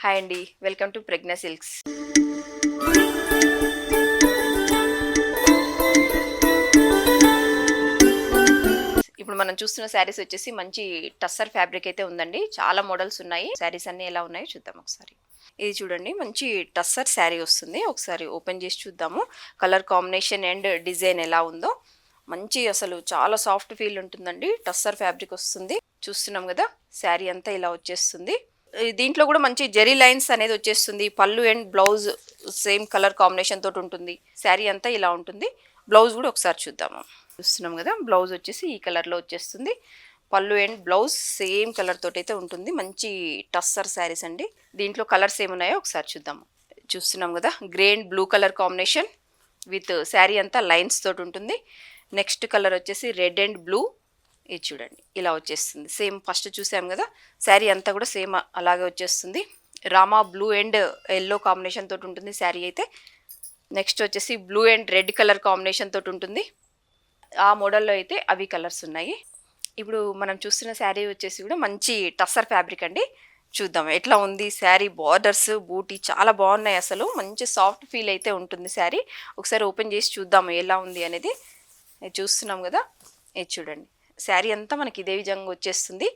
Hi అండి, welcome to Pragna silks. ఇప్పుడు మనం చూస్తున్న శారీస్ వచ్చేసి మంచి టస్సర్ ఫ్యాబ్రిక్ అయితే ఉందండి. చాలా మోడల్స్ ఉన్నాయి. శారీస్ అన్ని ఎలా ఉన్నాయో చూద్దాం ఒకసారి. ఇది చూడండి, మంచి టస్సర్ శారీ వస్తుంది. ఒకసారి ఓపెన్ చేసి చూద్దాము. కలర్ కాంబినేషన్ అండ్ డిజైన్ ఎలా ఉందో. మంచి అసలు చాలా సాఫ్ట్ ఫీల్ ఉంటుందండి. టస్సర్ ఫ్యాబ్రిక్ వస్తుంది. చూస్తున్నాం కదా, శారీ అంతా ఇలా వచ్చేస్తుంది. దీంట్లో కూడా మంచి జెరీ లైన్స్ అనేది వచ్చేస్తుంది. పళ్ళు and blouse same colour combination తోటి ఉంటుంది. శారీ అంతా ఇలా ఉంటుంది. బ్లౌజ్ కూడా ఒకసారి చూద్దాము. చూస్తున్నాం కదా, బ్లౌజ్ వచ్చేసి ఈ కలర్లో వచ్చేస్తుంది. పళ్ళు అండ్ బ్లౌజ్ సేమ్ కలర్ తోటి అయితే ఉంటుంది. మంచి టస్సర్ శారీస్ అండి. దీంట్లో కలర్స్ ఏమున్నాయో ఒకసారి చూద్దాము. చూస్తున్నాం కదా, grey and blue colour combination with sari అంతా లైన్స్ తోటి ఉంటుంది. నెక్స్ట్ కలర్ వచ్చేసి రెడ్ అండ్ బ్లూ. ఇది చూడండి, ఇలా వచ్చేస్తుంది. సేమ్ ఫస్ట్ చూసాం కదా, శారీ అంతా కూడా సేమ్ అలాగే వచ్చేస్తుంది. Rama blue and yellow combination తోటి ఉంటుంది శారీ అయితే. నెక్స్ట్ వచ్చేసి blue and red colour combination తోటి ఉంటుంది. ఆ మోడల్లో అయితే అవి కలర్స్ ఉన్నాయి. ఇప్పుడు మనం చూస్తున్న శారీ వచ్చేసి కూడా మంచి టస్సర్ ఫ్యాబ్రిక్ అండి. చూద్దాం ఎట్లా ఉంది శారీ. బార్డర్స్ బూటీ చాలా బాగున్నాయి. అసలు మంచి సాఫ్ట్ ఫీల్ అయితే ఉంటుంది శారీ. ఒకసారి ఓపెన్ చేసి చూద్దాము ఎలా ఉంది అనేది. చూస్తున్నాం కదా, ఇది చూడండి, శారీ అంతా మనకి ఇదే విధంగా వచ్చేస్తుంది.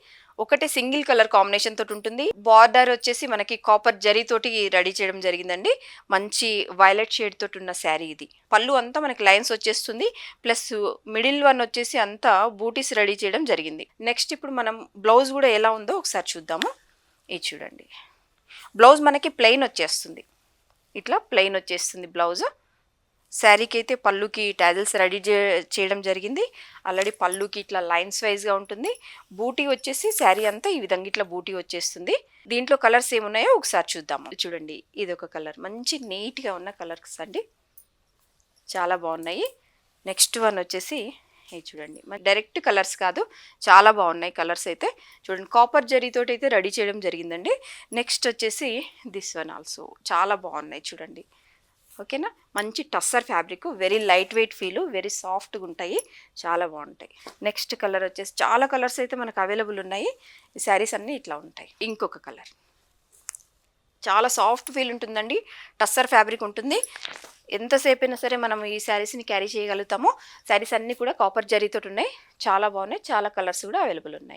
ఒకటే సింగిల్ కలర్ కాంబినేషన్ తోటి ఉంటుంది. బార్డర్ వచ్చేసి మనకి కాపర్ జరీ తోటి రెడీ చేయడం జరిగిందండి. మంచి వైలెట్ షేడ్ తోటి ఉన్న శారీ ఇది. పళ్ళు అంతా మనకి లైన్స్ వచ్చేస్తుంది. ప్లస్ మిడిల్ వన్ వచ్చేసి అంతా బూటీస్ రెడీ చేయడం జరిగింది. నెక్స్ట్ ఇప్పుడు మనం బ్లౌజ్ కూడా ఎలా ఉందో ఒకసారి చూద్దాము. ఇది చూడండి, బ్లౌజ్ మనకి ప్లెయిన్ వచ్చేస్తుంది. ఇట్లా ప్లెయిన్ వచ్చేస్తుంది బ్లౌజ్. శారీకి అయితే పళ్ళుకి టాజిల్స్ రెడీ చేయడం జరిగింది. ఆల్రెడీ పళ్ళుకి ఇట్లా లైన్స్ వైజ్గా ఉంటుంది. బూటీ వచ్చేసి శారీ అంతా ఈ విధంగా ఇట్లా బూటీ వచ్చేస్తుంది. దీంట్లో కలర్స్ ఏమున్నాయో ఒకసారి చూద్దాము. చూడండి, ఇది ఒక కలర్, మంచి నీట్గా ఉన్న కలర్స్ అండి, చాలా బాగున్నాయి. నెక్స్ట్ వన్ వచ్చేసి ఇది చూడండి, డైరెక్ట్ కలర్స్ కాదు, చాలా బాగున్నాయి కలర్స్ అయితే. చూడండి, కాపర్ జరీతోటి అయితే రెడీ చేయడం జరిగిందండి. నెక్స్ట్ వచ్చేసి దిస్ వన్ ఆల్సో చాలా బాగున్నాయి చూడండి. ఓకేనా, మంచి tussar fabric, very light weight feel, very సాఫ్ట్గా ఉంటాయి, చాలా బాగుంటాయి. నెక్స్ట్ కలర్ వచ్చేసి చాలా కలర్స్ అయితే మనకు అవైలబుల్ ఉన్నాయి. ఈ శారీస్ అన్నీ ఇట్లా ఉంటాయి. ఇంకొక కలర్ చాలా సాఫ్ట్ ఫీల్ ఉంటుందండి. టస్సర్ ఫ్యాబ్రిక్ ఉంటుంది. ఎంతసేపు అయినా సరే మనం ఈ శారీస్ని క్యారీ చేయగలుగుతాము. శారీస్ అన్నీ కూడా కాపర్ జరీతో ఉన్నాయి. చాలా బాగున్నాయి. చాలా కలర్స్ కూడా అవైలబుల్ ఉన్నాయి.